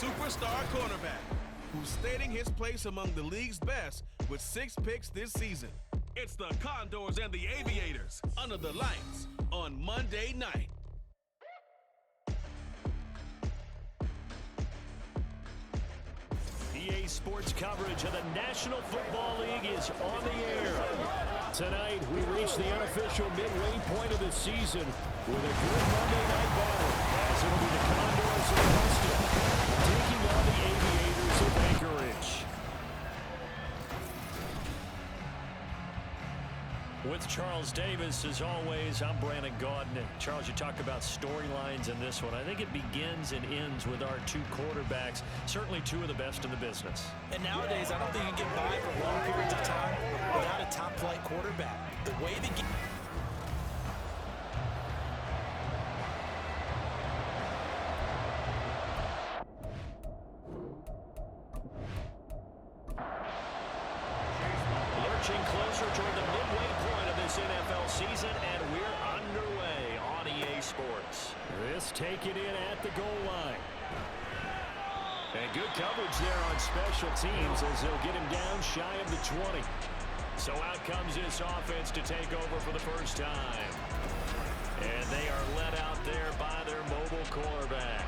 superstar cornerback, who's stating his place among the league's best with 6 picks this season. It's the Condors and the Aviators under the lights on Monday night. EA Sports coverage of the National Football League is on the air. Tonight, we reach the unofficial midway point of the season with a good Monday night battle, as it'll be the Condors of Austin taking on the Aviators of Anchorage. With Charles Davis, as always, I'm Brandon Gaudin. And Charles, you talk about storylines in this one. I think it begins and ends with our 2 quarterbacks, certainly 2 of the best in the business. And nowadays, I don't think you can get by for long periods of time without a top-flight quarterback. The way the game... Lurching closer toward the midway point of this NFL season, and we're underway on EA Sports. This taken in at the goal line. And good coverage there on special teams as they'll get him down shy of the 20. So out comes this offense to take over for the first time. And they are led out there by their mobile quarterback.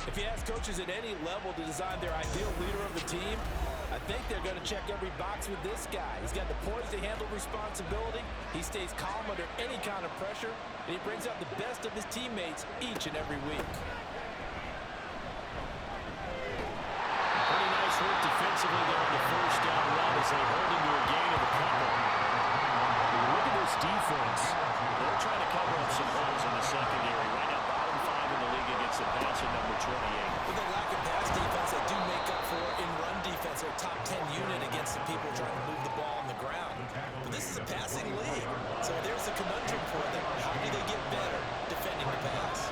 If you ask coaches at any level to design their ideal leader of the team, I think they're going to check every box with this guy. He's got the poise to handle responsibility. He stays calm under any kind of pressure, and he brings out the best of his teammates each and every week. Pretty nice work defensively there on the first down run as they hold him to a gain of a couple. Look at this defense. They're trying to cover up some holes in the secondary. Right now, bottom 5 in the league against the passer, number 28. With a lack of pass defense, they do make up for it in run defense. They're top 10 unit against the people trying to move the ball on the ground. But this is a passing league, so there's a conundrum for them. How do they get better defending the pass?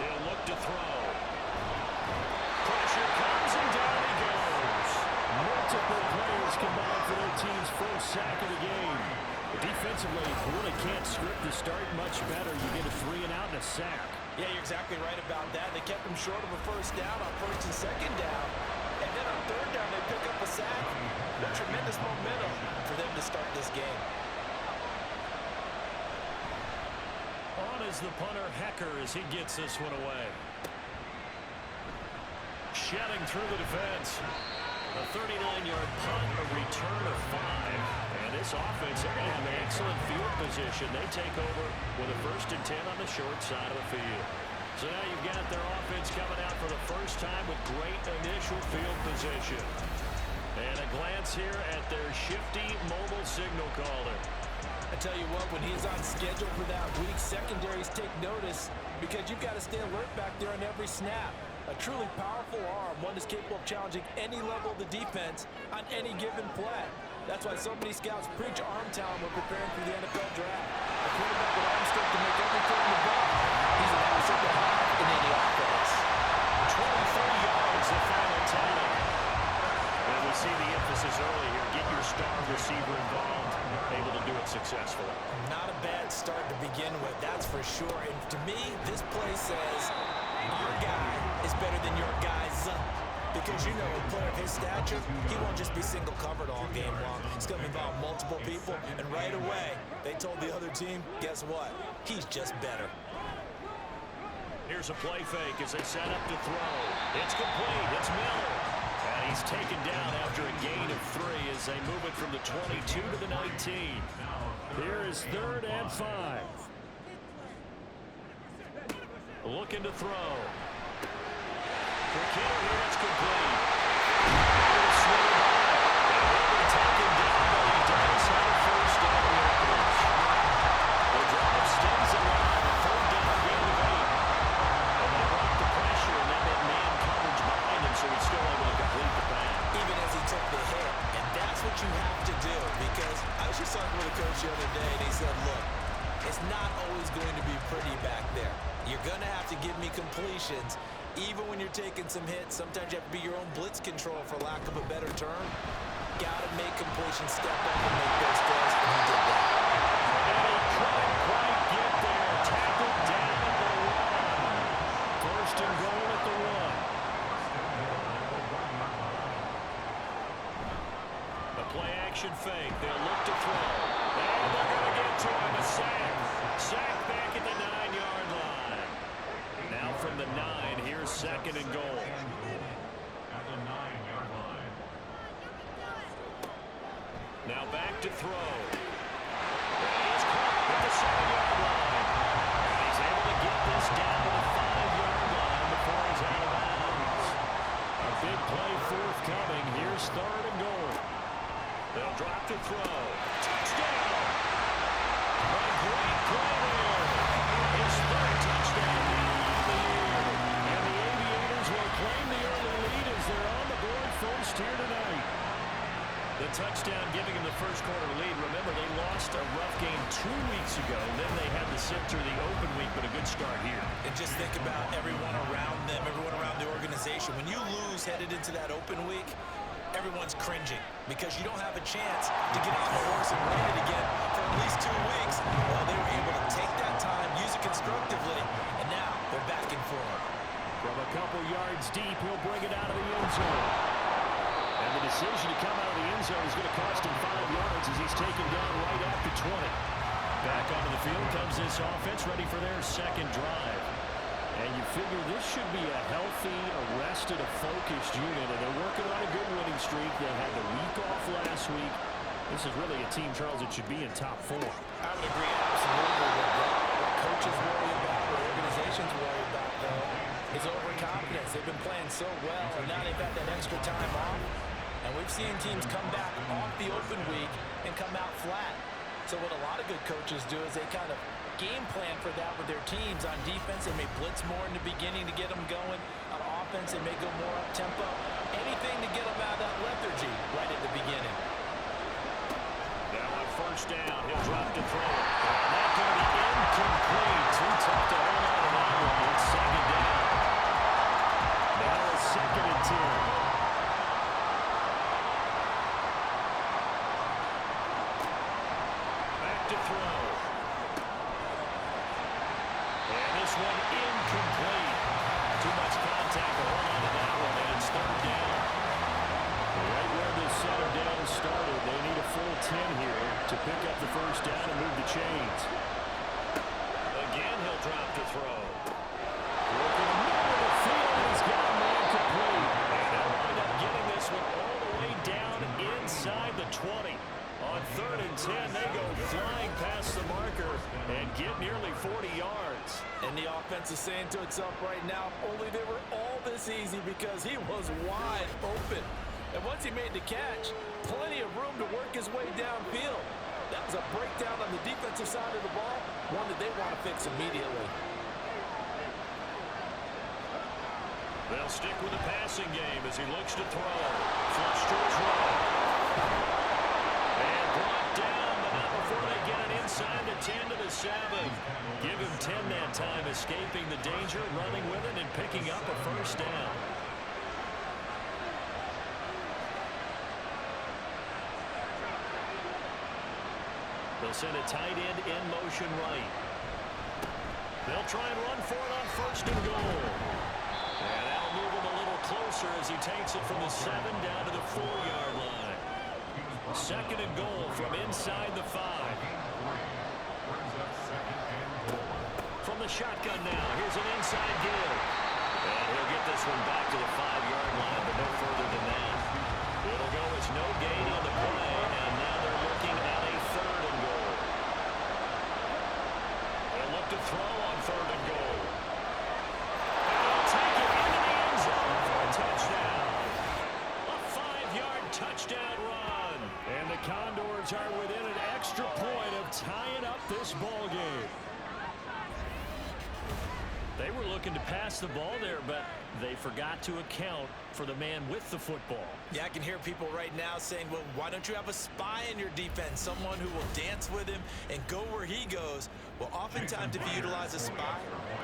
They'll look to throw. Pressure comes and down he goes. Multiple players combined for their team's first sack of the game. Defensively, you really can't script the start much better. You get a 3 and out and a sack. Yeah, you're exactly right about that. They kept him short of a first down on first and second down. And then on third down, they pick up a sack. What tremendous momentum for them to start this game. On is the punter, Hecker, as he gets this one away. Shedding through the defense. A 39-yard punt, a return of 5. And this offense, they're going to have an excellent field position. They take over with a 1st and 10 on the short side of the field. So now you've got their offense coming out for the first time with great initial field position. And a glance here at their shifty mobile signal caller. I tell you what, when he's on schedule for that week, secondaries take notice because you've got to stay alert back there on every snap. A truly powerful arm, one that's capable of challenging any level of the defense on any given play. That's why so many scouts preach arm talent when preparing for the NFL draft. A quarterback with arm strength to make everything in the ball. He's an asset to have in any offense. 23 yards, the final tally. And we see the emphasis early here. Get your star receiver involved, able to do it successfully. Not a bad start to begin with, that's for sure. And to me, this play says our guy is better than your guy's. Because you know, a player of his stature, he won't just be single covered all game long. He's going to involve multiple people, and right away, they told the other team, guess what? He's just better. Here's a play fake as they set up to throw. It's complete. It's Miller. And he's taken down after a gain of 3 as they move it from the 22 to the 19. Here is 3rd and 5. Looking to throw. For Kittle here, it's complete. Swing by. And he'll be taken down, but he does have a first down yardage. The drive stays alive. 3rd down, gain of 8. And they brought the pressure, and then that man coverage behind him, so he's still able to complete the pass. Even as he took the hit. And that's what you have to do, because I was just talking with a coach the other day, and he said, look, it's not always going to be pretty back there. You're going to have to give me completions. Even when you're taking some hits, sometimes you have to be your own blitz control, for lack of a better term. Got to make completions, step up and make those throws, and he did that. And he couldn't quite get there. Tackled down the run. 1st and goal Play-action fake. They'll look to throw. And they're going to get to him. A sack. Sack back at the 9-yard line. Now from the 9, here's 2nd and goal. At the 9-yard line. Now back to throw. And he's caught at the 7-yard line. And he's able to get this down to the 5-yard line before he's out of bounds. A big play forthcoming. Here's 3rd and goal. They'll drop to throw. Touchdown! A great play there. His 3rd touchdown now of the year. And the Aviators will claim the early lead as they're on the board first here tonight. The touchdown giving him the first quarter lead. Remember, they lost a rough game 2 weeks ago. Then they had to sit through the open week, but a good start here. And just think about everyone around them, everyone around the organization. When you lose headed into that open week, everyone's cringing because you don't have a chance to get on the horse and run it again for at least 2 weeks. Well, they were able to take that time, use it constructively, and now they're back in form. From a couple yards deep, he'll bring it out of the end zone. And the decision to come out of the end zone is going to cost him 5 yards as he's taken down right at the 20. Back onto the field comes this offense, ready for their 2nd drive. And you figure this should be a healthy, arrested, a focused unit, and they're working on a good winning streak. They had the week off last week. This is really a team, Charles, that should be in top 4. I would agree absolutely with that. What coaches worry about, what organizations worry about, though, is overconfidence. They've been playing so well, and now they've got that extra time off. And we've seen teams come back off the open week and come out flat. So what a lot of good coaches do is they kind of game plan for that with their teams. On defense, they may blitz more in the beginning to get them going. On offense, they may go more up-tempo. Anything to get them out of that lethargy right at the beginning. Now on 1st down, he'll drop to throw. And that's going to be incomplete. Too tough to hold on to that one. It's 2nd down. Now it's 2nd and 10. To throw. And this one incomplete. Too much contact to hold on to that one, and it's 3rd down. Right where this 2nd down started, they need a full 10 here to pick up the 1st down and move the chains. Again, he'll drop to throw. Working the middle of the field, and he's got a man complete. And they'll wind up getting this one all the way down inside the 20. On 3rd and 10, they go flying past the marker and get nearly 40 yards. And the offense is saying to itself right now, only they were all this easy because he was wide open. And once he made the catch, plenty of room to work his way downfield. That was a breakdown on the defensive side of the ball, one that they want to fix immediately. They'll stick with the passing game as he looks to throw. Flush to his right. And brought down, but not before they get it inside the 10 to the 7. Give him 10 that time, escaping the danger, running with it, and picking up a 1st down. They'll send a tight end in motion right. They'll try and run for it on 1st and goal. And that'll move him a little closer as he takes it from the 7 down to the 4-yard line. 2nd and goal from inside the 5. From the shotgun now, here's an inside give. And he'll get this one back to the 5-yard line, but no further than that. It'll go as no gain on the play, and now they're looking at a 3rd and goal. They'll look to throw on 3rd and goal. And they'll take it into the end zone for a touchdown. A 5-yard touchdown run. And the Condors are within an extra point of tying up this ball game. They were looking to pass the ball there, but they forgot to account for the man with the football. Yeah, I can hear people right now saying, well, why don't you have a spy in your defense, someone who will dance with him and go where he goes? Well, oftentimes if you utilize a spy,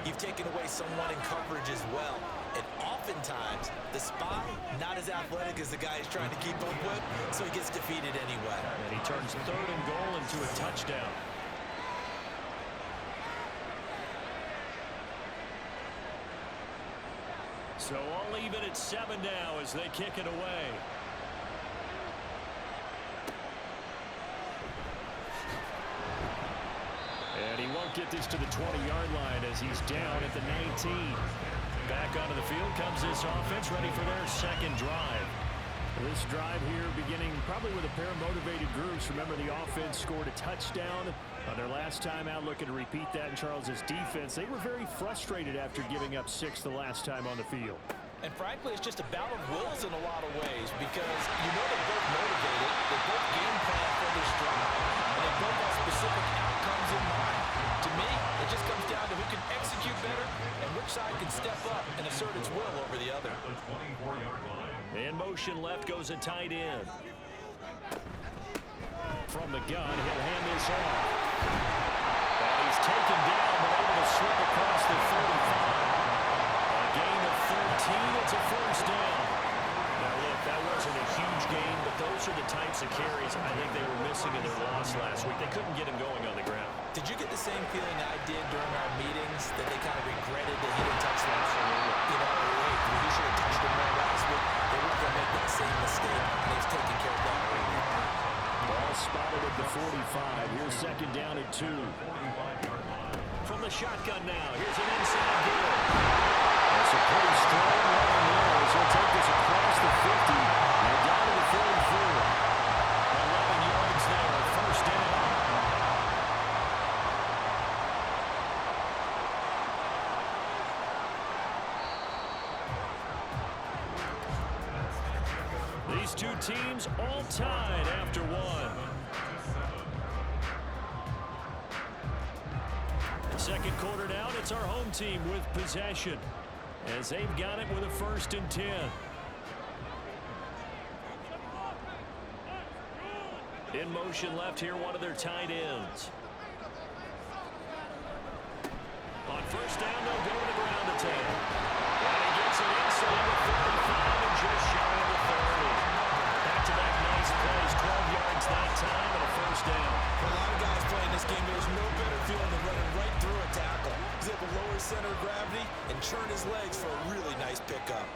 you've taken away someone in coverage as well. And oftentimes, the spy, not as athletic as the guy he's trying to keep up with, so he gets defeated anyway. And he turns 3rd and goal into a touchdown. So all even at 7 now as they kick it away. get this to the 20-yard line as he's down at the 19. Back onto the field comes this offense, ready for their second drive. This drive here beginning probably with a pair of motivated groups. Remember, the offense scored a touchdown on their last time out, looking to repeat that in Charles's defense. They were very frustrated after giving up 6 the last time on the field. And frankly, it's just a battle of wills in a lot of ways because you know they're both motivated, they both game plan for this drive, and they both have specific outcomes in mind. To me, it just comes down to who can execute better and which side can step up and assert its will over the other. In motion left goes a tight end. From the gun, he'll hand this off. And he's taken down, but able to slip across the 45. A gain of 13, it's a first down. Now look, that wasn't a huge gain, but those are the types of carries I think they were missing in their loss last week. They couldn't get him going on the ground. Did you get the same feeling I did during our meetings that they kind of regretted that he didn't touch them? You know, hey, he should have touched them more last week. They weren't going to make that same mistake, and he's taking care of that right now. Ball spotted at the 45. Here's second down at 2. From the shotgun now, here's an inside deal. That's a pretty strong run there as he'll take this across the 50 and down to the 44. 11 yards there, first down. These two teams all tied after one. Second quarter down, it's our home team with possession as they've got it with a 1st and 10. In motion left here, one of their tight ends. On first down, they'll go to the ground attack. And he gets it inside the 35 and just shy of the 30. Back-to-back nice plays, 12 yards that time and a first down. For a lot of guys playing this game, there's no better feeling than running right through a tackle. He's able to lower his center of gravity and churn his legs for a really nice pickup.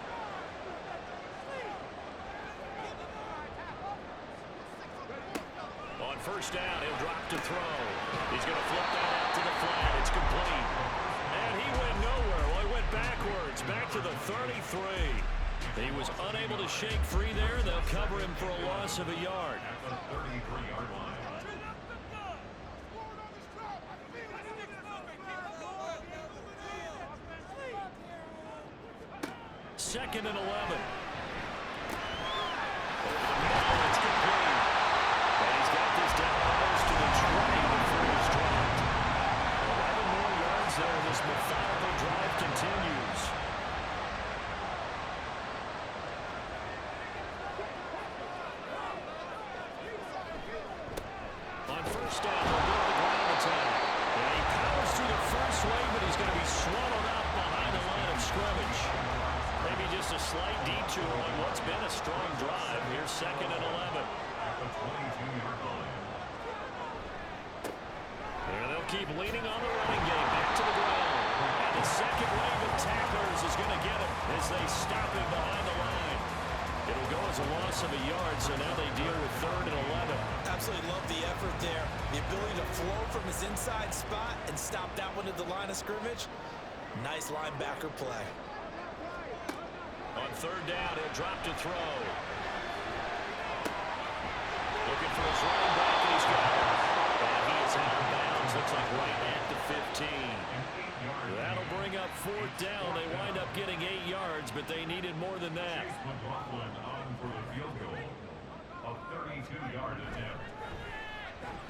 On first down, he'll drop to throw. He's going to flip that out to the flat. It's complete. And he went nowhere. Well, he went backwards, back to the 33. He was unable to shake free there. They'll cover him for a loss of a yard. At the 33-yard line. Second and 11. It's complete. And he's got this down almost to the 20 before he's dropped. 11 more yards there. This methodical drive continues. On first down, they'll go to the ground attack. And he powers through the first wave, but he's going to be swallowed up behind the line of scrimmage. Maybe just a slight detour on what's been a strong drive. Here's second and 11. At the 22-yard line. And they'll keep leaning on the running game. Back to the ground. And the second wave of tacklers is going to get him as they stop him behind the line. It'll go as a loss of a yard, so now they deal with 3rd and 11. Absolutely love the effort there. The ability to flow from his inside spot and stop that one at the line of scrimmage. Nice linebacker play. On 3rd down, he'll drop to throw. Looking for his running back, and he's got it. And he is out of bounds. Looks like right at the 15. That'll bring up 4th down. They wind up getting 8 yards, but they needed more than that. McLaughlin on for the field goal. A 32-yard attempt.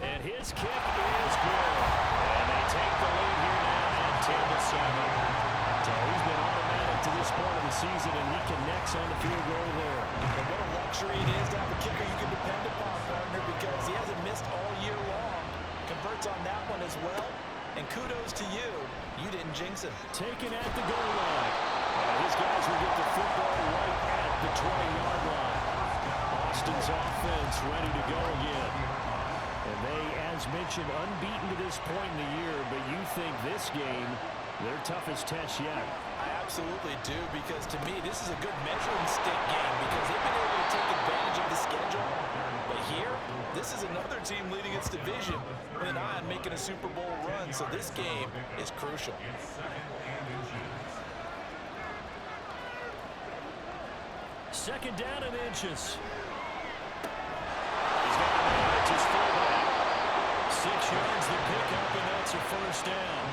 And his kick is good. And they take the lead here now at 10-7. So he's been automatic to this point of the season, and he connects on the field goal there. And what a luxury it is to have a kicker you can depend upon, partner, because he hasn't missed all year long. Converts on that one as well. And kudos to you. You didn't jinx him. Taken at the goal line. His guys will get the football right at the 20-yard line. Austin's offense ready to go again. And they, as mentioned, unbeaten to this point in the year, but you think this game, their toughest test yet. I absolutely do, because to me, this is a good measuring stick game because they've been able to take advantage of the schedule. But here, this is another team leading its division with an eye on making a Super Bowl run, so this game is crucial. Second down and inches. He's got to manage his fullback. 6 yards to pick up, and that's a first down.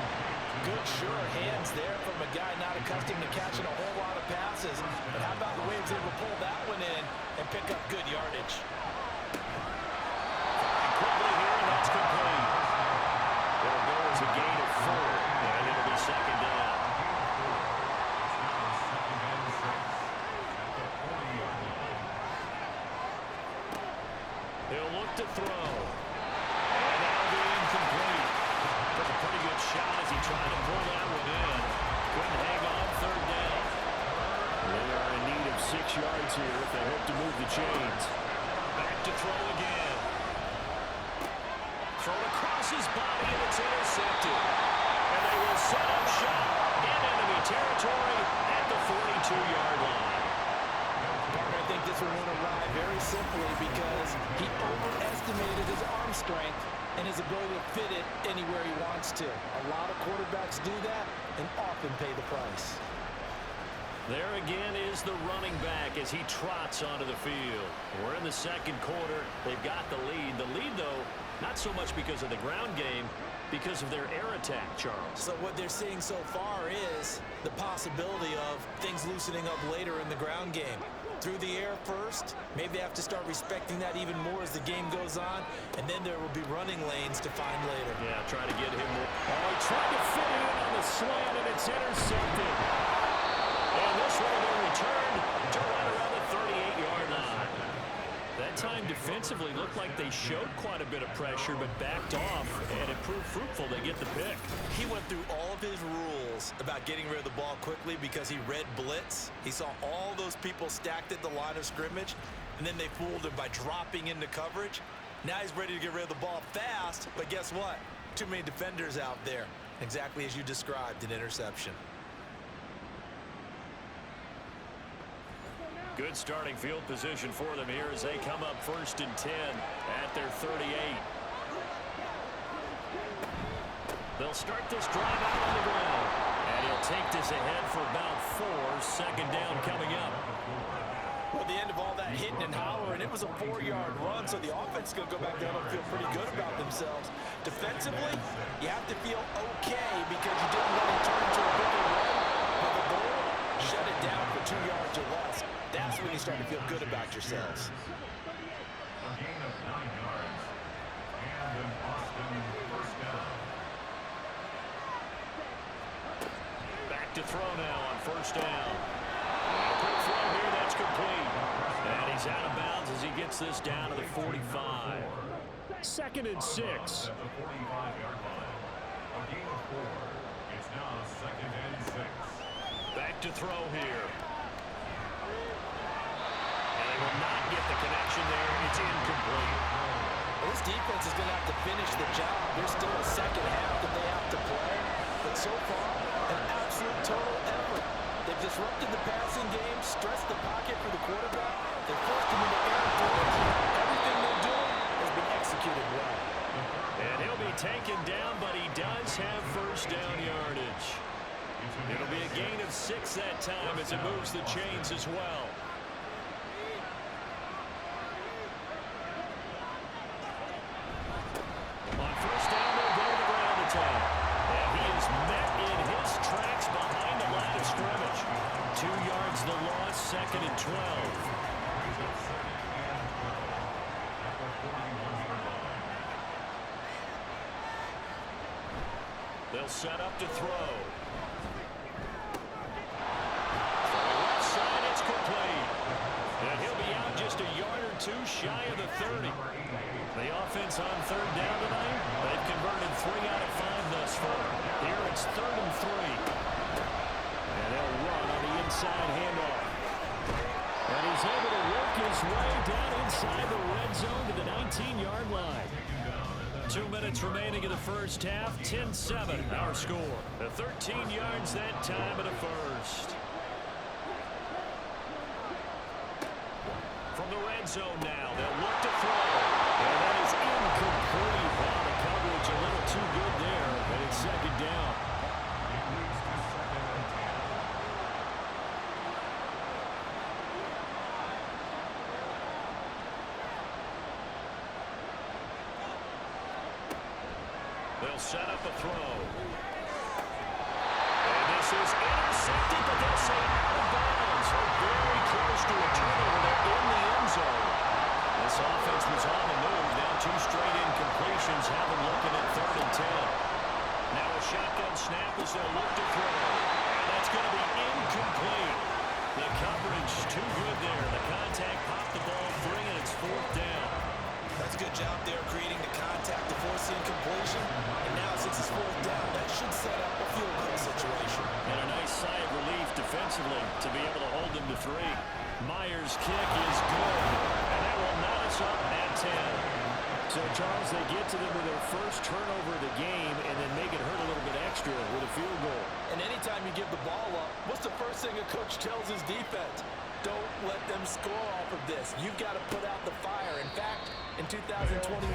Good, sure hands there from a guy not accustomed to catching a whole lot of passes. But how about the way he was able to pull that one in and pick up good yardage? Quickly here, and that's complete. It'll go as a gain of 4, and it'll be second down. He'll look to throw. And that'll be incomplete. Took a pretty good shot as he tried to pull that one in. Couldn't hang on third down. They are in need of 6 yards here if they hope to move the chains. Back to throw again. Thrown across his body, and it's intercepted. And they will set up shop in enemy territory at the 42-yard line. I think this one went awry very simply because he overestimated his arm strength and his ability to fit it anywhere he wants to. A lot of quarterbacks do that and often pay the price. There again is the running back as he trots onto the field. We're in the second quarter. They've got the lead. The lead, though, not so much because of the ground game, because of their air attack, Charles. So what they're seeing so far is the possibility of things loosening up later in the ground game. Through the air first, maybe they have to start respecting that even more as the game goes on, and then there will be running lanes to find later. Yeah, try to get him more. Oh, he tried to fit it in on the slant, and it's intercepted. And this one will be returned to right around the 38-yard line. That time defensively looked like they showed quite a bit of pressure, but backed off, and it proved fruitful. They get the pick. He went through all of his rules about getting rid of the ball quickly because he read blitz. He saw all those people stacked at the line of scrimmage, and then they fooled him by dropping into coverage. Now he's ready to get rid of the ball fast, but guess what? Too many defenders out there. Exactly as you described, an interception. Good starting field position for them here as they come up 1st and 10 at their 38. They'll start this drive out on the ground. And he'll take this ahead for about 4. Second down coming up. Well, the end of all that hitting and hollering, it was a 4-yard run, so the offense is going to go back down and feel pretty good about themselves. Defensively, you have to feel okay because you didn't let it turn into a bigger run. But the goal, shut it down for 2 yards or less. That's when you start to feel good about yourselves. A gain of 9 yards. And an Austin first down. Back to throw now on 1st down. Quick throw here, that's complete. And he's out of bounds as he gets this down to the 45. 2nd and 6. At the 45-yard line. A gain of 4. It's now 2nd and 6. Back to throw here. And they will not get the connection there. It's incomplete. Well, this defense is going to have to finish the job. There's still a second half that they have to play. But so far, an absolute total effort. They've disrupted the passing game, stressed the pocket for the quarterback. They've forced him into air drills. Everything they're doing has been executed well. And he'll be taken down, but he does have 1st down yardage. It'll be a gain of 6 that time as it moves the chains as well. On 1st down, they'll go to the ground attack. And he is met in his tracks behind the line of scrimmage. 2 yards the loss, 2nd and 12. They'll set up to throw. From the left side, it's complete. And he'll be out just a yard or 2 shy of the 30. The offense on 3rd down tonight, they've converted 3 out of 5 thus far. Here it's 3rd and 3. And they'll run on the inside handoff. And he's able to work his way down inside the red zone to the 19-yard line. 2 minutes remaining in the first half, 10-7 our score. The 13 yards that time and a first. From the red zone now. They'll look to throw. And that is incomplete. Wow, the coverage a little too good there, and it's second down. It leads to 2nd and 10. They'll set up a throw. And this is intercepted, but they'll say out of bounds. Very close to a turnover there in the end zone. This offense was on the move. Now 2 straight incompletions have them looking at 3rd and 10. Now a shotgun snap as they'll look to throw. And that's going to be incomplete. The coverage too good there. The contact popped the ball free, and it's 4th down. That's a good job there creating the contact to force the incompletion. And now since it's 4th down, that should set up a field goal situation. And a nice sigh of relief defensively to be able to hold them to 3. Myers' kick is good. And that will knot us up at 10. So, Charles, they get to them with their first turnover of the game and then make it hurt a little bit extra with a field goal. And anytime you give the ball up, what's the first thing a coach tells his defense? Don't let them score off of this. You've got to put out the fire. In fact, in 2021,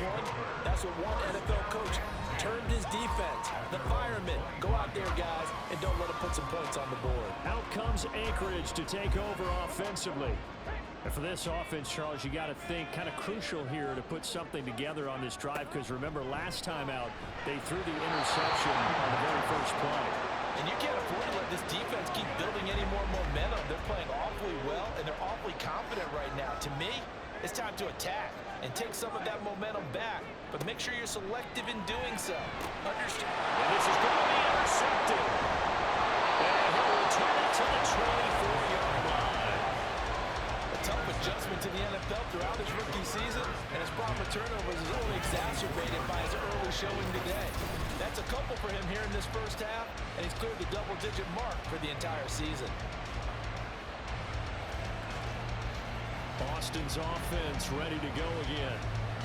that's what one NFL coach termed his defense. The firemen. Go out there, guys, and don't let them put some points on the board. Out comes Anchorage to take over offensively. And for this offense, Charles, you got to think kind of crucial here to put something together on this drive, because remember last time out, they threw the interception on the very first play. And you can't afford to let this defense keep building any more momentum. They're playing awfully well, and they're awfully confident right now. To me, it's time to attack and take some of that momentum back. But make sure you're selective in doing so. Understand? And this is going to be intercepted. And he'll return it to the 24-yard line. A tough adjustment to the NFL throughout his rookie season, and his problem with turnovers is only exacerbated by his early showing today. That's a couple for him here in this first half, and he's cleared the double-digit mark for the entire season. Boston's offense ready to go again.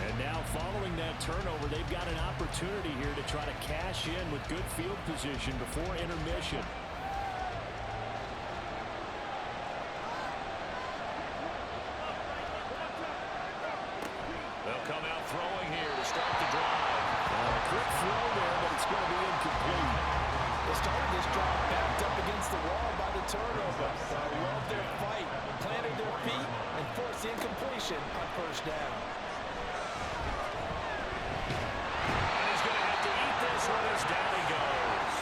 And now following that turnover, they've got an opportunity here to try to cash in with good field position before intermission. They'll come out throwing here to start the drive. A quick throw there, but it's going to be incomplete. They started this drive backed up against the wall by the turnover. I love their fight, planted their feet, and forced the incompletion on first down. And he's going to have to eat this one as down he goes.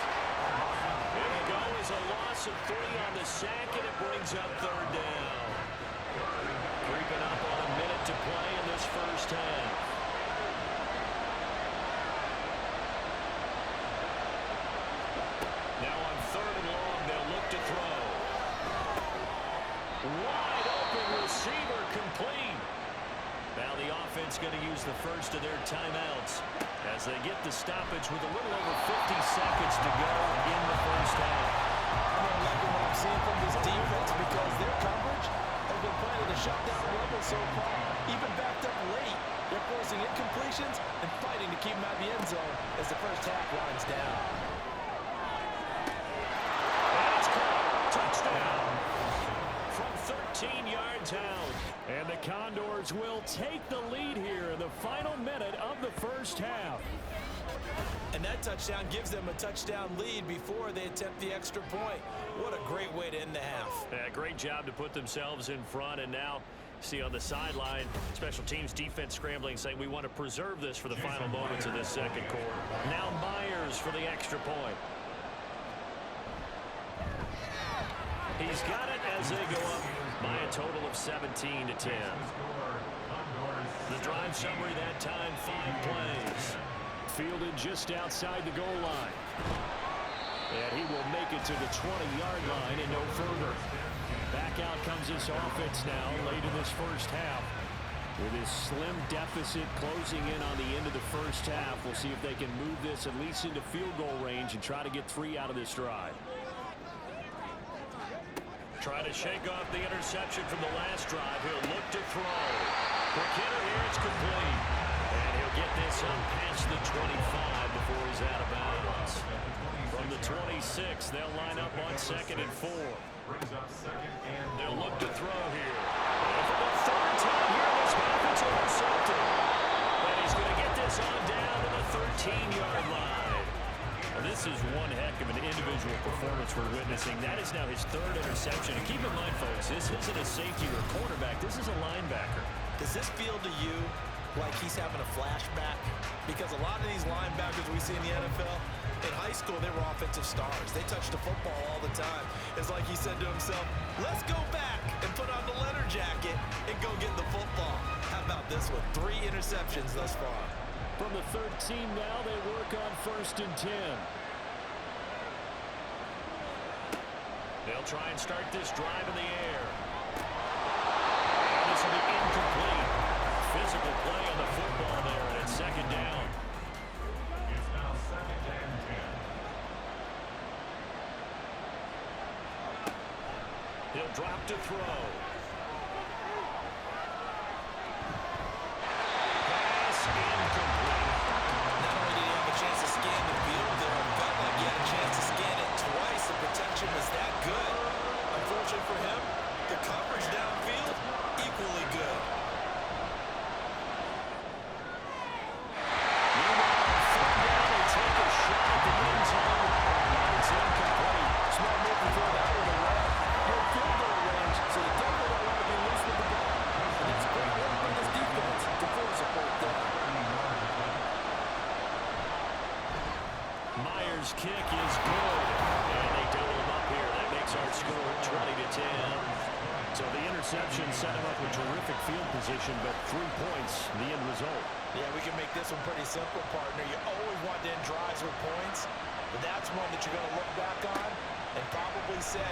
There you go is a loss of 3 on the sack, and it brings up 3rd down. Creeping up on a minute to play in this first half. Now on 3rd and long, they'll look to throw. Wide open receiver complete. Now the offense going to use the first of their timeouts as they get the stoppage with a little over 50 seconds to go in the first half. I'm not liking what I'm seeing from this defense because their coverage has been playing at a shutdown level so far. Even backed up late, they're forcing incompletions and fighting to keep them out of the end zone as the first half winds down. And it's caught. Touchdown. From 13 yards out. And the Condors will take the lead here in the final minute of the first half. And that touchdown gives them a touchdown lead before they attempt the extra point. What a great way to end the half. Yeah, great job to put themselves in front, and now see on the sideline, special teams defense scrambling, saying we want to preserve this for the final moments of this second quarter. Now Myers for the extra point. He's got it as they go up by a total of 17 to 10. The drive summary that time, 5 plays. Fielded just outside the goal line. And he will make it to the 20-yard line and no further. Back out comes this offense now late in this first half. With his slim deficit closing in on the end of the first half, we'll see if they can move this at least into field goal range and try to get 3 out of this drive. Try to shake off the interception from the last drive. He'll look to throw. Quick hitter here, it's complete. And he'll get this up past the 25 before he's out of bounds. From the 26, they'll line up on 2nd and 4. Brings up 2nd and They'll look to throw here. And for the 3rd time here, this is one heck of an individual performance we're witnessing. That is now his third interception. And keep in mind, folks, this isn't a safety or a cornerback. This is a linebacker. Does this feel to you like he's having a flashback? Because a lot of these linebackers we see in the NFL, in high school, they were offensive stars. They touched the football all the time. It's like he said to himself, let's go back and put on the leather jacket and go get the football. How about this one? 3 interceptions thus far. From the 13 now, they work on 1st and 10. They'll try and start this drive in the air. And this will be incomplete. Physical play on the football there, and it's 2nd down. It's now 2nd and 10. He'll drop to throw. Pass incomplete. Not only did he have a chance to scan the field there, it felt like he had a chance to scan it twice. The protection was that good. Unfortunately for him, the coverage downfield, equally good. Kick is good, and they double him up here. That makes our score 20-10. So the interception set him up with terrific field position, but 3 points, the end result. Yeah, we can make this one pretty simple, partner. You always want to end drives with points, but that's one that you're going to look back on and probably say,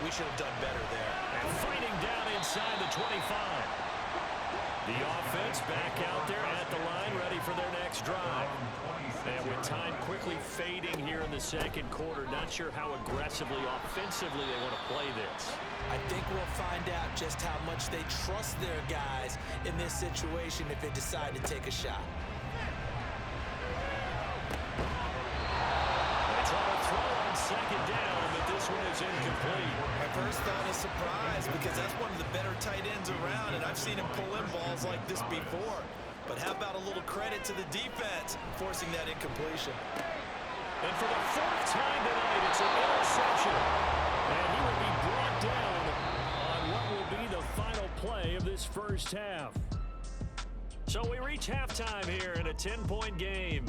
we should have done better there. And fighting down inside the 25. The offense back out there at the line, ready for their next drive. And with time quickly fading here in the 2nd quarter, not sure how aggressively, offensively they want to play this. I think we'll find out just how much they trust their guys in this situation if they decide to take a shot. They try to throw on 2nd down, but this one is incomplete. My first thought is surprise because that's one of the better tight ends around, and I've seen him pull in balls like this before. But how about a little credit to the defense forcing that incompletion? And for the 4th time tonight, it's an interception. And he will be brought down on what will be the final play of this 1st half. So we reach halftime here in a 10-point game,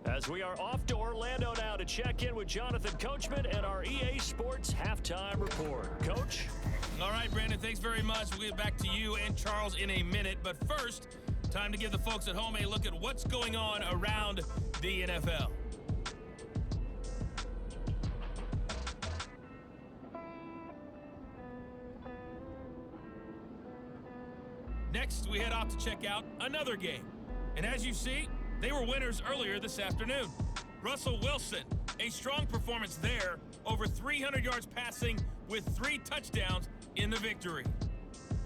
as we are off to Orlando now to check in with Jonathan Coachman and our EA Sports Halftime Report. Coach? All right, Brandon, thanks very much. We'll get back to you and Charles in a minute. But first, time to give the folks at home a look at what's going on around the NFL. Next, we head off to check out another game. And as you see, they were winners earlier this afternoon. Russell Wilson, a strong performance there, over 300 yards passing with 3 touchdowns in the victory.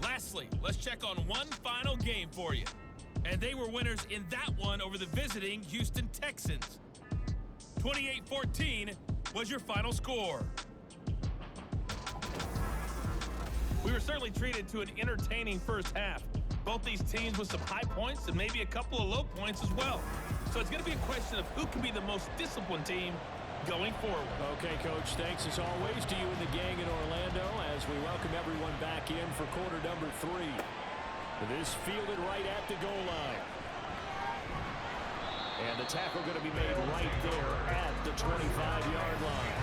Lastly, let's check on one final game for you. And they were winners in that one over the visiting Houston Texans. 28-14 was your final score. We were certainly treated to an entertaining first half. Both these teams with some high points and maybe a couple of low points as well. So it's going to be a question of who can be the most disciplined team going forward. Okay, Coach, thanks as always to you and the gang in Orlando as we welcome everyone back in for quarter number 3. This fielded right at the goal line. And the tackle going to be made right there at the 25-yard line.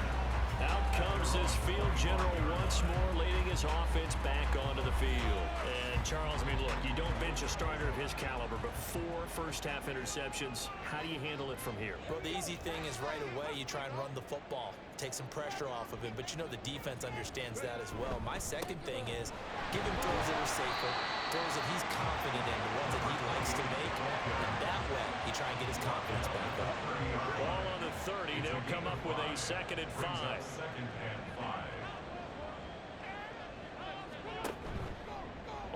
Out comes this field general once more, leading his offense back onto the field. And Charles, I mean, look, you don't bench a starter of his caliber, but 4 first-half interceptions. How do you handle it from here? Well, the easy thing is right away you try and run the football, take some pressure off of him, but you know the defense understands that as well. My second thing is give him throws that are safer, throws that he's confident in, the ones that he likes to make, and that way he try and get his confidence back up. Ball on the 30, they'll come up with a 2nd and 5. 2nd and 5.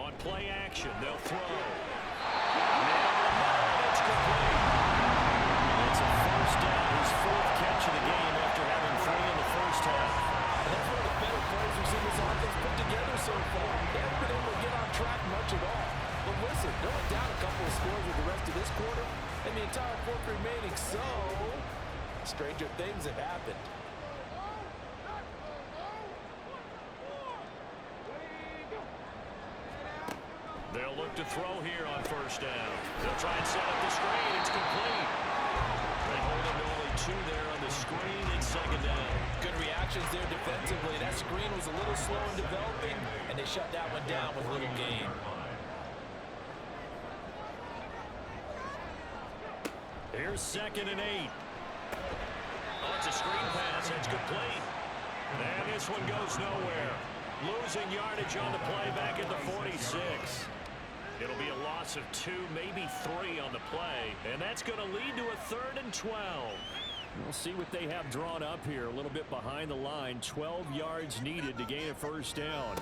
On play action, they'll throw. It's complete. It's a first down, his 4th catch of the game after having 3 in the first half. And that's one of the better plays we've seen this offense put together so far. They haven't been able to get on track much at all. But listen, they're only down a couple of scores with the rest of this quarter and the entire 4th remaining, so stranger things have happened. They'll look to throw here on first down. They'll try and set up the screen. It's complete. They hold him to only 2 there on the screen. It's second down. Good reactions there defensively. That screen was a little slow in developing, and they shut that one down with a little gain. Here's 2nd and 8. Oh, it's a screen pass. That's complete. And this one goes nowhere. Losing yardage on the play back at the 46. It'll be a loss of 2, maybe 3 on the play. And that's going to lead to a 3rd and 12. We'll see what they have drawn up here. A little bit behind the line. 12 yards needed to gain a first down.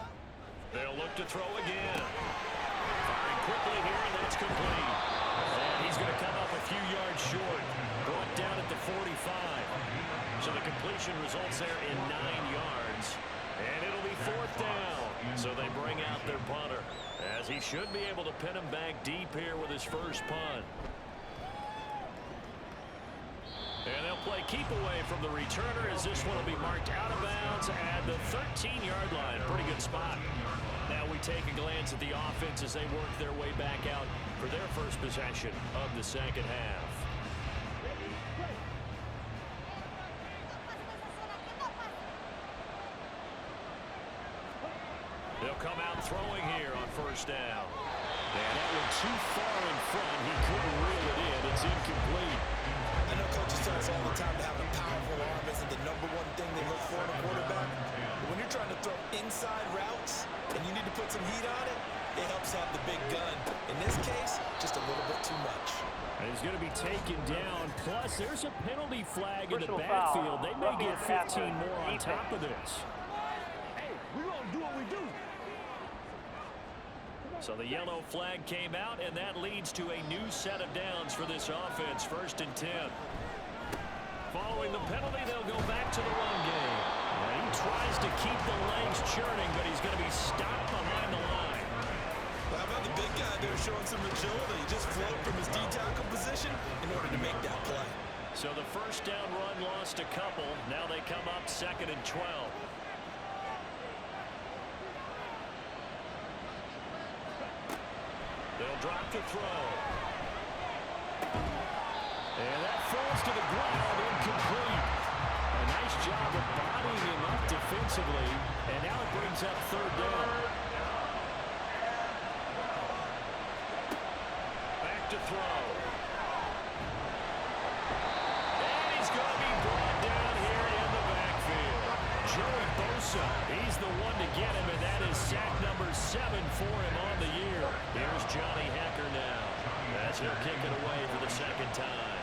They'll look to throw again. Firing quickly here, and that's complete. And he's going to come up a few yards short. Brought down at the 45. So the completion results there in 9 yards. And it'll be 4th down. So they bring out their punter, as he should be able to pin him back deep here with his first punt. And they'll play keep away from the returner, as this one will be marked out of bounds at the 13-yard line. Pretty good spot. Now we take a glance at the offense as they work their way back out for their first possession of the second half. They'll come out throwing here on first down. And that one too far in front. He couldn't reel it in. It's incomplete. I know coaches tell us all the time to have a powerful arm isn't the #1 thing they look for in a quarterback. But when you're trying to throw inside routes and you need to put some heat on it, it helps have the big gun. In this case, just a little bit too much. And he's going to be taken down. Plus, there's a penalty flag in the backfield. They may get 15 more on top of this. Hey, we're going to do what we do. So the yellow flag came out, and that leads to a new set of downs for this offense. 1st and 10. Following the penalty, they'll go back to the run game. And he tries to keep the legs churning, but he's going to be stopped behind the line. How about the big guy there showing some agility? Just float from his D-tackle position in order to make that play. So the first down run lost a couple. Now they come up 2nd and 12. They'll drop the throw. And that falls to the ground, incomplete. A nice job of bodying him up defensively. And now it brings up 3rd down. Back to throw. And he's going to be brought down here in the backfield. Joey Bosa, he's the one to get him, and that is sack number 7 for him on the year. Here's Johnny Hacker now, as he'll kick it away for the 2nd time.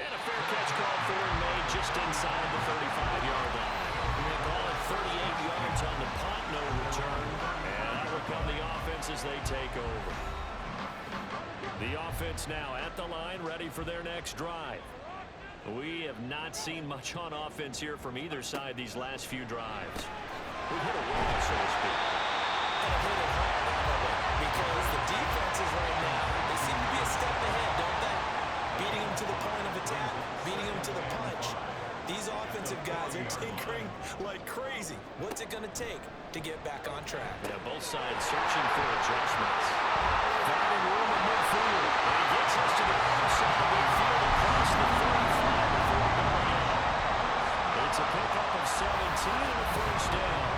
And a fair catch called for and made just inside the 35-yard line. They call it 38 yards on the punt, no return. And out will come the offense as they take over. The offense now at the line, ready for their next drive. We have not seen much on offense here from either side these last few drives. We've hit a wall, so to speak. And hit it hard, because the defenses right now, they seem to be a step ahead, don't they? Beating them to the point of attack, beating them to the punch. These offensive guys are tinkering like crazy. What's it going to take to get back on track? Yeah, both sides searching for adjustments. Finding room in midfield. And he gets us to the outside of midfield across the 35 before going in. It's a pickup of 17 and a first down.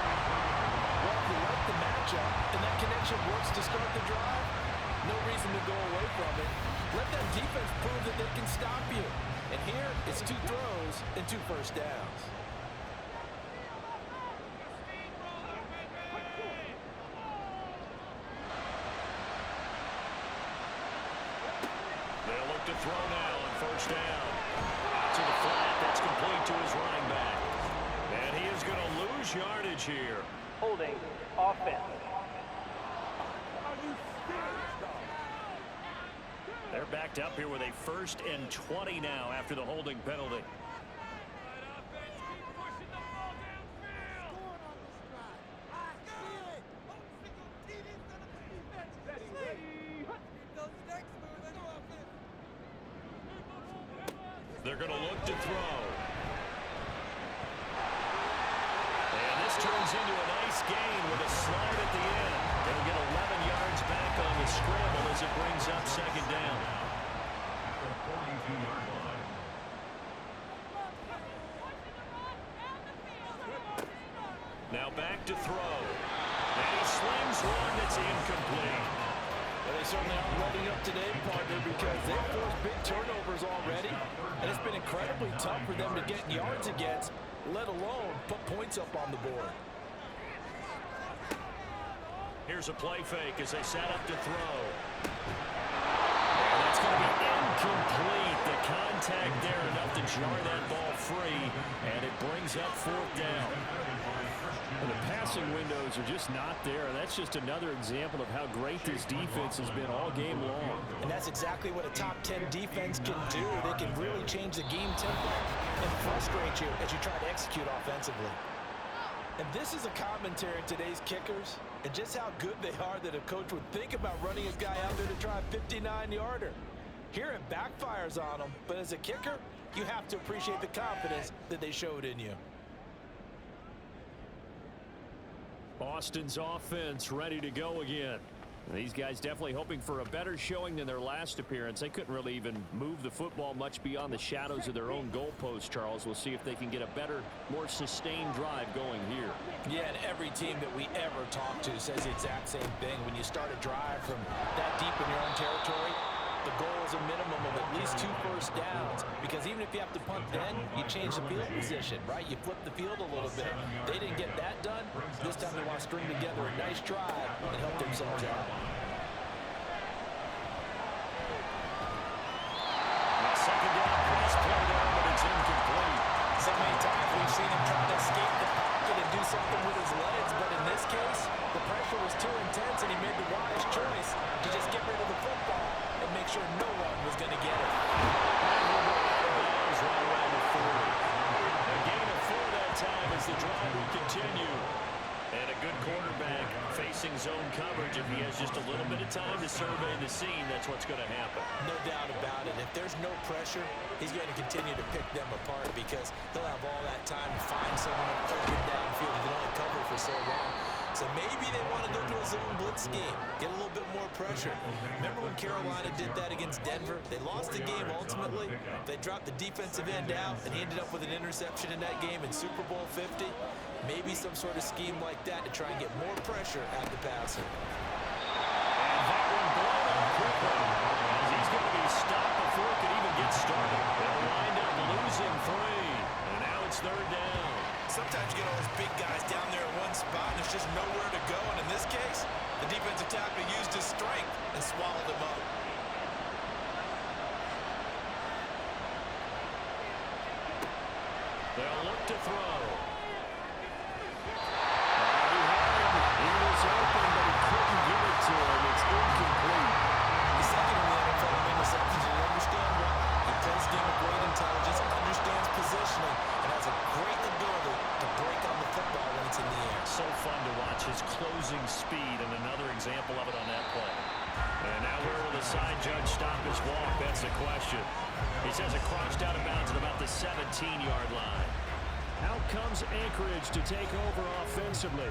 Well, if you like the matchup and that connection works to start the drive, no reason to go away from it. Let that defense prove that they can stop you. And here, it's 2 throws and 2 first downs. They'll look to throw now on first down. Out to the flat. That's complete to his running back. And he is going to lose yardage here. Holding offense. They're backed up here with a 1st and 20 now after the holding penalty. They're going to look to throw. And this turns into a nice gain with a slide at the end. They'll get 11 yards back on the scramble as it brings up second down. The 42-yard line. Now back to throw. And he slings one that's incomplete. Well, they certainly aren't letting up today, partner, because they've forced big turnovers already, and it's been incredibly tough for them to get yards against, let alone put points up on the board. Here's a play fake as they set up to throw. And that's going to be incomplete. The contact there enough to jar that ball free, and it brings up fourth down. Well, the passing windows are just not there. That's just another example of how great this defense has been all game long. And that's exactly what a top 10 defense can do. They can really change the game tempo and frustrate you as you try to execute offensively. And this is a commentary of today's kickers and just how good they are that a coach would think about running his guy out there to try a 59-yarder. Here it backfires on them, but as a kicker, you have to appreciate the confidence that they showed in you. Boston's offense ready to go again. These guys definitely hoping for a better showing than their last appearance. They couldn't really even move the football much beyond the shadows of their own goalpost, Charles. We'll see if they can get a better, more sustained drive going here. Yeah, and every team that we ever talk to says the exact same thing. When you start a drive from that deep in your own territory, the goal is a minimum of at least 2 first downs, because even if you have to punt then, you change the field position, right? You flip the field a little bit. They didn't get that done. This time they want to string together a nice drive and help themselves out. Second down pass play there, but it's incomplete. So many times we've seen him try to escape the pocket and do something with his legs, but in this case, the pressure was too intense and he made the wise choice to just get rid of the football and make sure no one was going to get it. Right around the 40. A gain of 4 that time as the drive will continue. And a good quarterback facing zone coverage. If he has just a little bit of time to survey the scene, that's what's going to happen. No doubt about it. If there's no pressure, he's going to continue to pick them apart because he'll have all that time to find someone open downfield. He can only cover for so long. So maybe they want to go to a zone blitz scheme, get a little bit more pressure. Remember when Carolina did that against Denver? They lost the game ultimately. They dropped the defensive end out, and he ended up with an interception in that game in Super Bowl 50. Maybe some sort of scheme like that to try and get more pressure at the passer. And that one blown up quickly. He's going to be stopped before it can even get started. They'll wind up losing 3. And now it's third down. Sometimes you get all those big guys down there in one spot, and there's just nowhere to go. And in this case, the defensive tackle used his strength and swallowed him up. They'll look to throw. He was open, but he couldn't give it to him. It's incomplete. He's second in the NFL in interceptions, and you understand why. He plays the game with great intelligence, understands positioning, and has a great ability to break on the football when it's in the air. So fun to watch his closing speed, and another example of it on that play. And now where will the side judge stop his walk? That's the question. He says it crossed out of bounds at about the 17-yard line. Out comes Anchorage to take over offensively.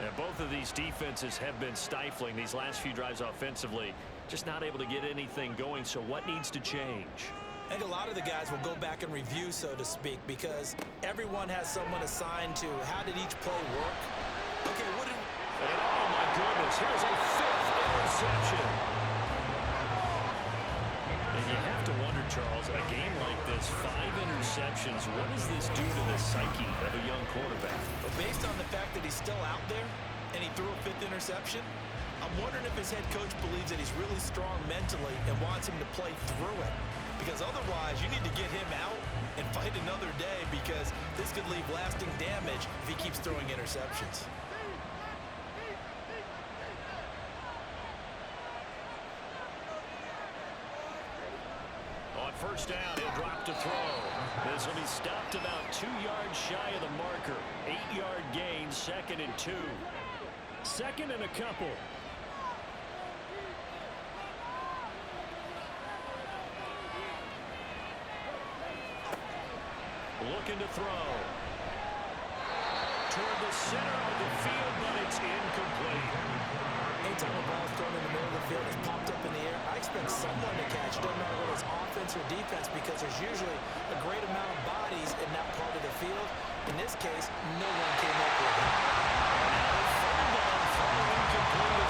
And both of these defenses have been stifling these last few drives offensively. Just not able to get anything going, so what needs to change? I think a lot of the guys will go back and review, so to speak, because everyone has someone assigned to how did each play work. Okay, what did... And oh, my goodness, here's a 5th interception. And you have to wonder, Charles, a game like this, 5 interceptions, what does this do to the psyche of a young quarterback? But based on the fact that he's still out there and he threw a 5th interception, I'm wondering if his head coach believes that he's really strong mentally and wants him to play through it. Because otherwise, you need to get him out and fight another day, because this could leave lasting damage if he keeps throwing interceptions. On first down, he'll drop to throw. This will be stopped about 2 yards shy of the marker. 8-yard gain, 2nd and 2. 2nd and a couple. Looking to throw. Toward the center of the field, but it's incomplete. Anytime a ball is thrown in the middle of the field, it's popped up in the air, I expect someone to catch. Doesn't matter whether it's offense or defense, because there's usually a great amount of bodies in that part of the field. In this case, no one came up with it.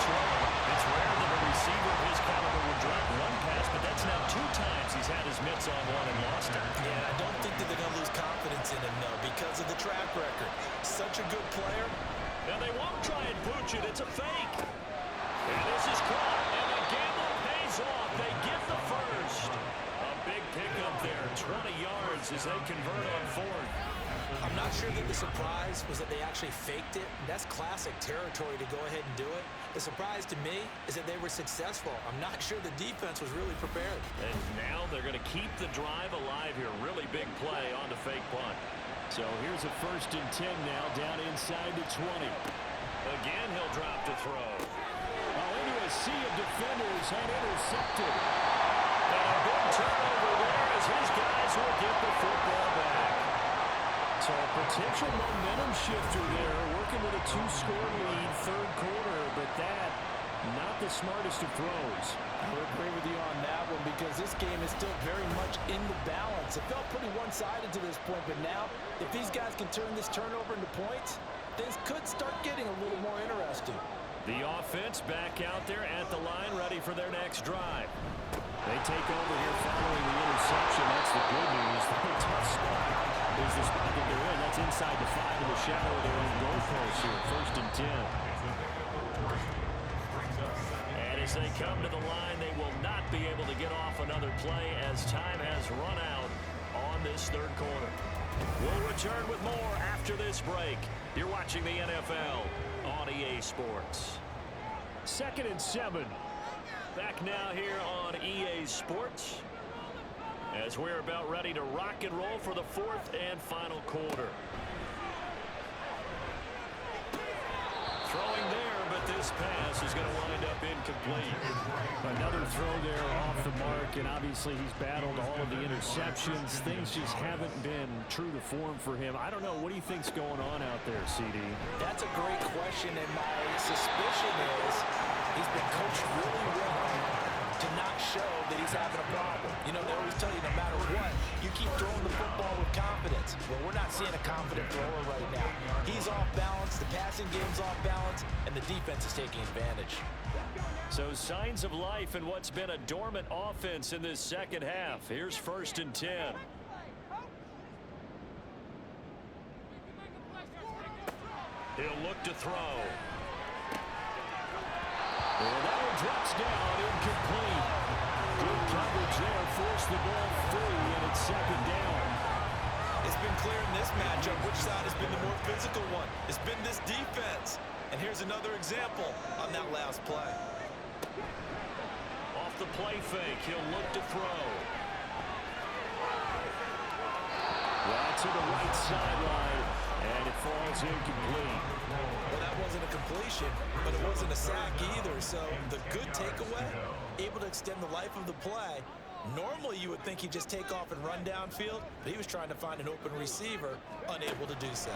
It's rare that a receiver of his caliber would drop one pass, but that's now 2 times he's had his mitts on one and lost it. Yeah, I don't think that they're going to lose confidence in him, though, because of the track record. Such a good player. Now they won't try and pooch it. It's a fake. And this is caught, and the gamble pays off. They get the first. A big pickup there, 20 yards as they convert on 4th. I'm not sure that the surprise was that they actually faked it. That's classic territory to go ahead and do it. The surprise to me is that they were successful. I'm not sure the defense was really prepared. And now they're going to keep the drive alive here. Really big play on the fake punt. So here's a 1st and 10 now, down inside the 20. Again, he'll drop to throw. Into a sea of defenders and intercepted. And a big turnover there as his guys will get the football back. So a potential momentum shifter there, working with a 2-score lead, 3rd quarter, but that, not the smartest of throws. I would agree with you on that one, because this game is still very much in the balance. It felt pretty one-sided to this point, but now, if these guys can turn this turnover into points, things could start getting a little more interesting. The offense back out there at the line, ready for their next drive. They take over here following the interception. That's the good news. The tough spot is the spot that they're in. That's inside the 5 in the shadow of their own goalpost here. 1st and 10. And as they come to the line, they will not be able to get off another play as time has run out on this 3rd quarter. We'll return with more after this break. You're watching the NFL on EA Sports. 2nd and 7. Back now here on EA Sports as we're about ready to rock and roll for the 4th and final quarter. Throwing there, but this pass is going to wind up incomplete. Another throw there off the mark, and obviously he's battled all of the interceptions. Things just haven't been true to form for him. I don't know. What do you think's going on out there, CD? That's a great question, and my suspicion is he's been coached really well to not show that he's having a problem. You know, they always tell you no matter what, you keep throwing the football with confidence. Well, we're not seeing a confident thrower right now. He's off balance, the passing game's off balance, and the defense is taking advantage. So signs of life in what's been a dormant offense in this 2nd half. Here's 1st and 10. He'll look to throw. And that one drops down, incomplete. Good coverage there, forced the ball free, and it's 2nd down. It's been clear in this matchup which side has been the more physical one. It's been this defense. And here's another example on that last play. Off the play fake, he'll look to throw. Right to the right sideline, and it falls incomplete. Well, that wasn't a completion, but it wasn't a sack either. So the good takeaway, able to extend the life of the play. Normally you would think he'd just take off and run downfield, but he was trying to find an open receiver, unable to do so.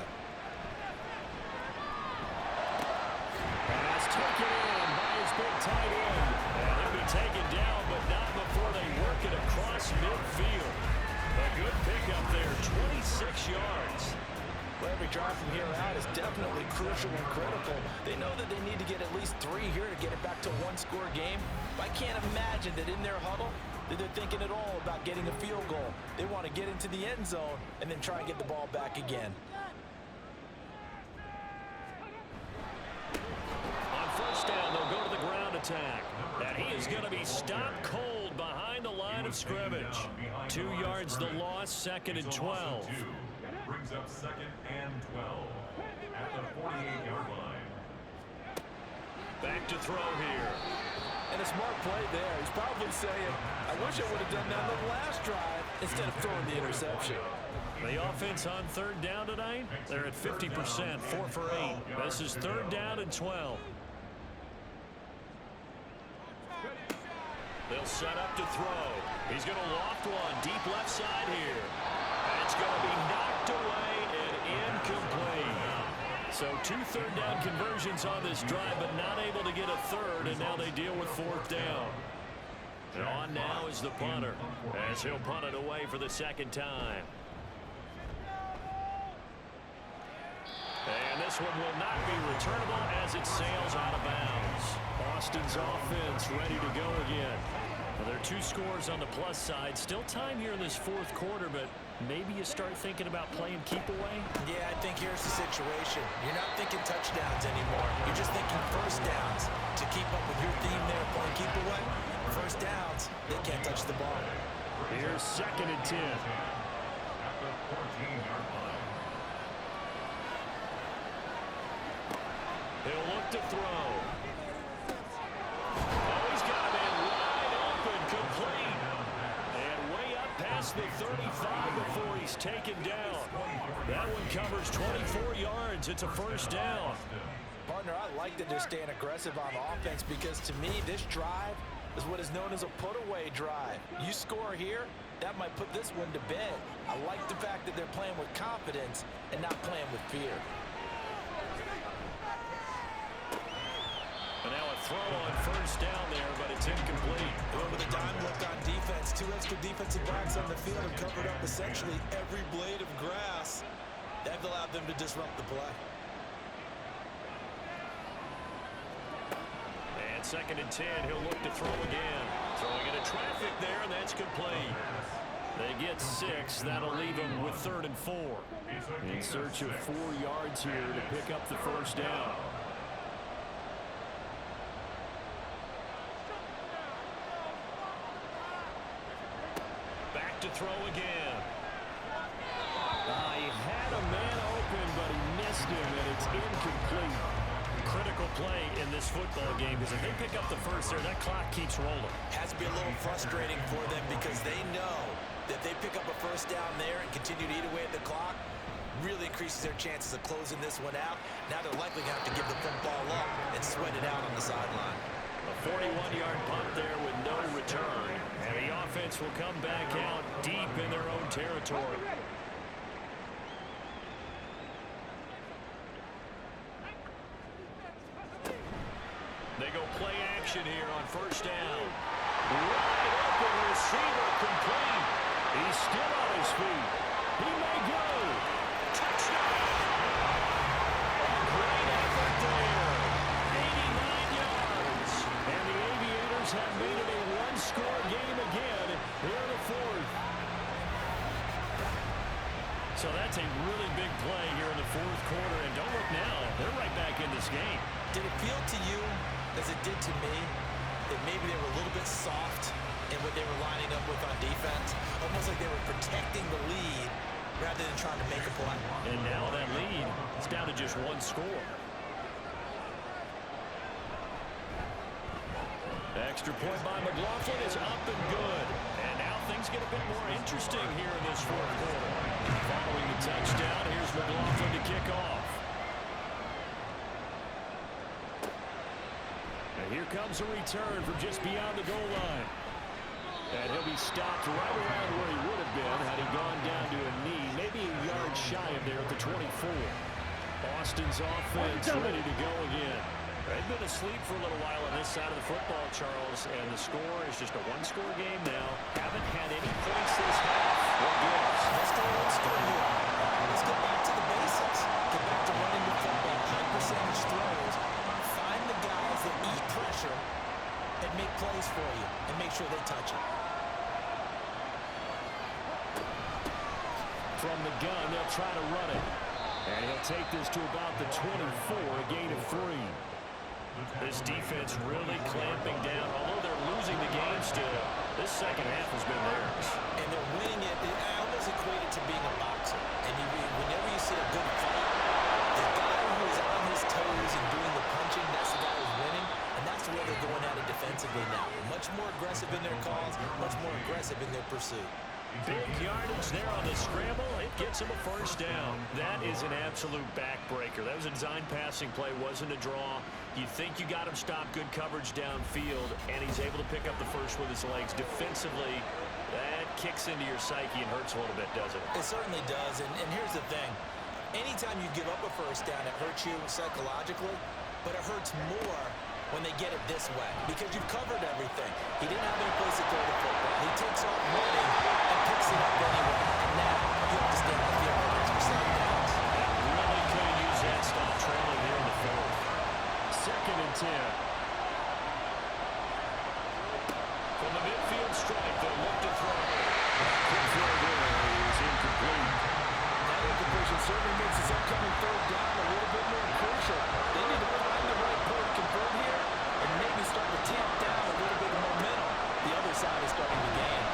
Pass taken in by his big tight end. And he'll be taken down, but not before they work it across midfield. A good pickup there, 26 yards. Well, every drive from here out is definitely crucial and critical. They know that they need to get at least 3 here to get it back to a 1-score game. But I can't imagine that in their huddle that they're thinking at all about getting a field goal. They want to get into the end zone and then try and get the ball back again. On 1st down, they'll go to the ground attack. And he is going to be stopped cold behind the line of scrimmage. 2 yards the loss, 2nd and 12. Brings up 2nd and 12 at the 48-yard line. Back to throw here. And a smart play there. He's probably saying, I wish I would have done that on the last drive instead of throwing the interception. The offense on 3rd down tonight, they're at 50%, 4 for 8. This is 3rd down and 12. They'll set up to throw. He's going to loft one deep left side here. And it's going to be knocked away and incomplete. So 2 third-down conversions on this drive, but not able to get a third, and now they deal with 4th down. And on now is the punter, as he'll punt it away for the 2nd time. And this one will not be returnable as it sails out of bounds. Austin's offense ready to go again. Well, there are 2 scores on the plus side. Still time here in this 4th quarter, but maybe you start thinking about playing keep away? Yeah, I think here's the situation. You're not thinking touchdowns anymore. You're just thinking first downs to keep up with your theme there, playing keep away. First downs, they can't touch the ball. Here's 2nd and 10. At the 14-yard line. He'll look to throw. Oh, he's got a man wide open, complete. And way up past the 35 before he's taken down. That one covers 24 yards. It's a first down. Partner, I like that they're staying aggressive on offense because to me, this drive is what is known as a put-away drive. You score here, that might put this one to bed. I like the fact that they're playing with confidence and not playing with fear. And now a throw on first down there, but it's incomplete. Going with a dime look on defense. 2 extra defensive backs on the field have covered up essentially every blade of grass. That allowed them to disrupt the play. And 2nd and 10, he'll look to throw again. Throwing into traffic there, and that's complete. They get 6. That'll leave them with 3rd and 4. In search of 4 yards here to pick up the first down. To throw again. He had a man open, but he missed him, and it's incomplete. Critical play in this football game because if they pick up the first there, that clock keeps rolling. Has to be a little frustrating for them because they know that if they pick up a first down there and continue to eat away at the clock, really increases their chances of closing this one out. Now they're likely going to have to give the football up and sweat it out on the sideline. A 41-yard punt there with no return. And the offense will come back out deep in their own territory. They go play action here on first down. Wide open receiver complete. He's still on his feet. He may go. Touchdown. Great effort there. 89 yards. And the Aviators have made it a one-score game again here in the 4th. So that's a really big play here in the 4th quarter. And don't look now. They're right back in this game. Did it feel to you, as it did to me, that maybe they were a little bit soft in what they were lining up with on defense? Almost like they were protecting the lead rather than trying to make a play. And now that lead is down to just 1 score. Extra point by McLaughlin is up and good. And now things get a bit more interesting here in this 4th quarter. Following the touchdown, here's McLaughlin to kick off. And here comes a return from just beyond the goal line. And he'll be stopped right around where he would have been had he gone down to a knee, maybe a yard shy of there at the 24. Austin's offense ready to go again. They've been asleep for a little while on this side of the football, Charles, and the score is just a 1-score game now. Haven't had any points this half. What gives? Let's go old school here. Let's get back to the basics. Get back to running the football, high percentage throws. Find the guys that eat pressure and make plays for you and make sure they touch it. From the gun, they'll try to run it. And he'll take this to about the 24, a gain of 3. This defense really clamping down. Although they're losing the game still, this second half has been theirs. And they're winning it. I almost equate it to being a boxer. And whenever you see a good fight, the guy who is on his toes and doing the punching, that's the guy who's winning. And that's the way they're going at it defensively now. Much more aggressive in their calls, much more aggressive in their pursuit. Big yardage there on the scramble. It gets him a first down. That is an absolute backbreaker. That was a design passing play, wasn't a draw. You think you got him stopped, good coverage downfield, and he's able to pick up the first with his legs. Defensively, that kicks into your psyche and hurts a little bit, doesn't it? It certainly does, and here's the thing. Anytime you give up a first down, it hurts you psychologically, but it hurts more when they get it this way because you've covered everything. He didn't have any place to throw the football. He takes off running and picks it up anyway. And now you have to stand on the field for extra second downs. Really could have used that stop trailing here in the fourth. 2nd and 10. From the midfield strike, they'll look to throw. Quick throw there is incomplete. That incompletion certainly makes this upcoming third down a little bit more crucial. They need to find the right play to convert here and maybe start to tamp down a little bit of momentum. The other side is starting to gain.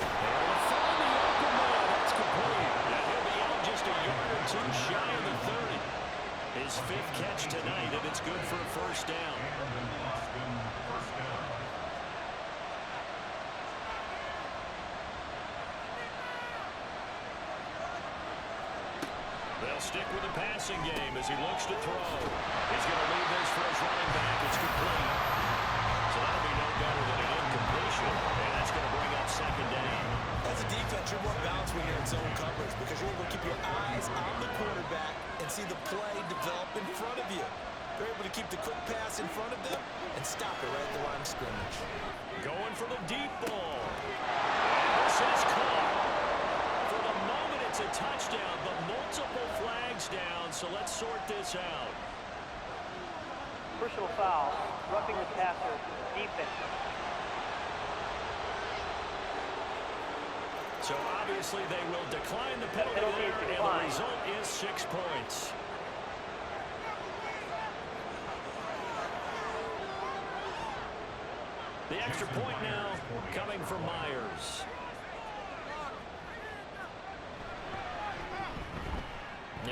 They'll find the open man. That's complete. And he'll be out just a yard or two shy of the 30. His 5th catch tonight, and it's good for a first down. They'll stick with the passing game as he looks to throw. He's going to leave this for his running back. It's complete. So that'll be no better than an incompletion, and that's going to bring up 2nd down. As a defense, you're more balanced when you're in zone coverage because you're able to keep your eyes on the quarterback and see the play develop in front of you. They're able to keep the quick pass in front of them and stop it right at the line of scrimmage. Going for the deep ball. And this is caught. For the moment, it's a touchdown, but multiple flags down, so let's sort this out. Personal foul, roughing the passer, defense. So obviously they will decline the penalty there, and the result is 6 points. The extra point now coming from Myers.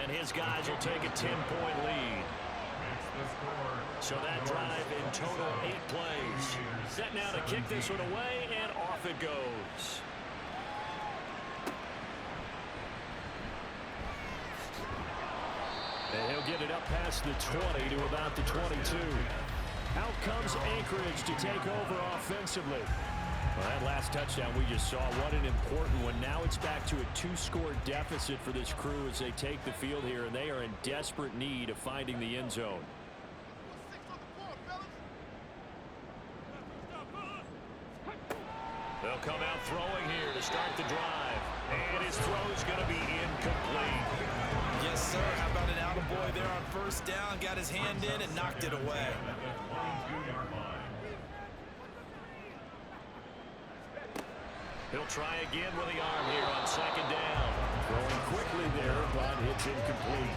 And his guys will take a 10-point lead. So that drive in total 8 plays. Set now to kick this one away, and off it goes. And he'll get it up past the 20 to about the 22. Out comes Anchorage to take over offensively. Well, that last touchdown we just saw, what an important one. Now it's back to a 2-score deficit for this crew as they take the field here, and they are in desperate need of finding the end zone. They'll come out throwing here to start the drive. And his throw is going to be incomplete. Yes, sir. How about an attaboy there on first down? Got his hand in and knocked it away. He'll try again with the arm here on 2nd down. Throwing quickly there, but it's incomplete.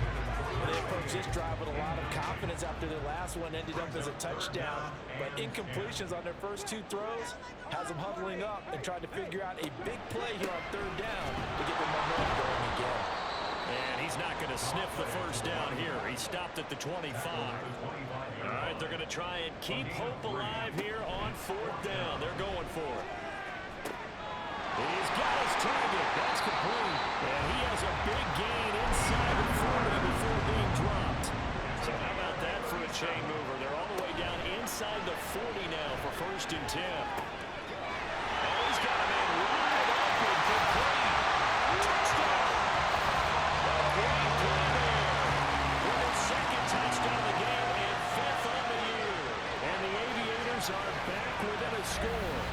They approached this drive with a lot of confidence after their last one ended up as a touchdown. But incompletions on their first 2 throws has them huddling up and trying to figure out a big play here on 3rd down to get the momentum going again. And he's not going to sniff the first down here. He stopped at the 25. All right, they're going to try and keep hope alive here on 4th down. They're going for it. He's got his target. That's complete. And he has a big gain inside the 40 before being dropped. So how about that for a chain mover? They're all the way down inside the 40 now for 1st and 10. Oh, he's got a man wide open, complete. Touchdown. A great play there. With his 2nd touchdown of the game and 5th on the year. And the Aviators are back within a score.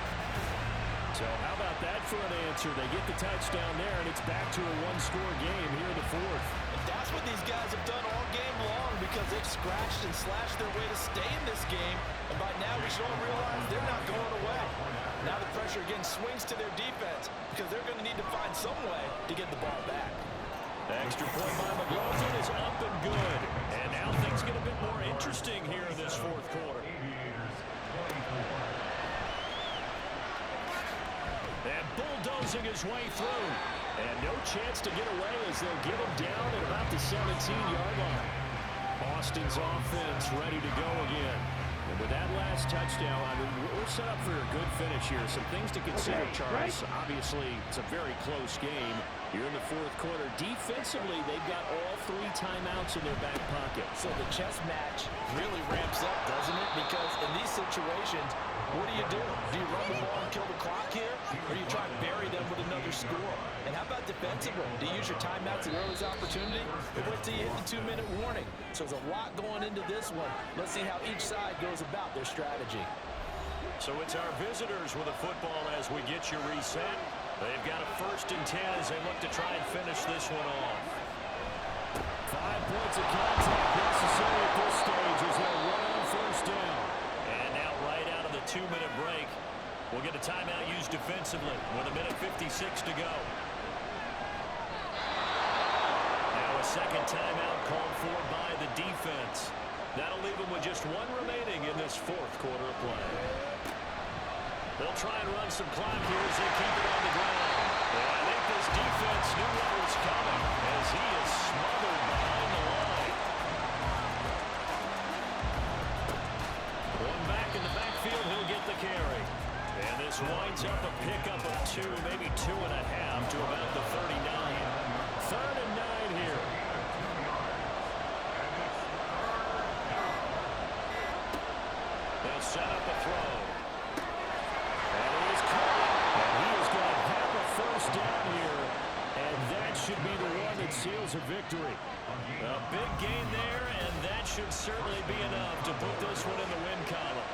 So how about that for an answer? They get the touchdown there, and it's back to a 1-score game here in the 4th. And that's what these guys have done all game long because they've scratched and slashed their way to stay in this game. And by now we should all realize they're not going away. Now the pressure again swings to their defense because they're going to need to find some way to get the ball back. The extra point by McLaughlin is up and good. And now things get a bit more interesting here in this 4th quarter. And bulldozing his way through. And no chance to get away as they'll get him down at about the 17-yard line. Austin's offense ready to go again. And with that last touchdown, I mean, we're set up for a good finish here. Some things to consider, Charles. Obviously, it's a very close game. Here in the fourth quarter, defensively, they've got all 3 timeouts in their back pocket. So the chess match really ramps up, doesn't it? Because in these situations, what do? Do you run the ball and kill the clock here? Or do you try and bury them with another score? And how about defensively? Do you use your timeouts at earliest opportunity? Or wait till you hit the 2-minute warning? So there's a lot going into this one. Let's see how each side goes about their strategy. So it's our visitors with the football as we get you reset. They've got a 1st and 10 as they look to try and finish this one off. 5 points of contact necessary at this stage as they'll run on 1st down. And now right out of the 2-minute break, we'll get a timeout used defensively with 1:56 to go. Now a 2nd timeout called for by the defense. That'll leave them with just 1 remaining in this 4th quarter of play. They'll try and run some clock here as they keep it on the ground. And I think this defense knew what was coming as he is smothered behind the line. One back in the backfield, he'll get the carry. And this winds up a pickup of 2, maybe 2.5 to about the 39. 3rd and 9 here. They'll set up a throw. Should be the one that seals a victory. A big gain there, and that should certainly be enough to put this one in the win column.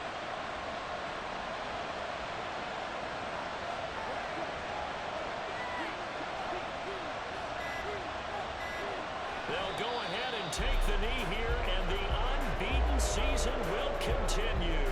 They'll go ahead and take the knee here, and the unbeaten season will continue.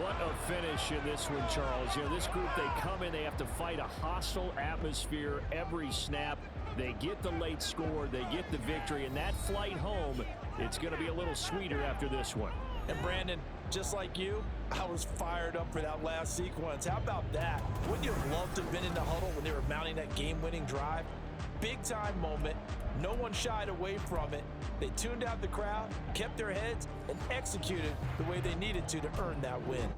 What a finish in this one, Charles. You know, this group, they come in, they have to fight a hostile atmosphere every snap. They get the late score, they get the victory, and that flight home, it's going to be a little sweeter after this one. And Brandon, just like you, I was fired up for that last sequence. How about that? Wouldn't you have loved to have been in the huddle when they were mounting that game-winning drive? Big-time moment. No one shied away from it. They tuned out the crowd, kept their heads, and executed the way they needed to earn that win.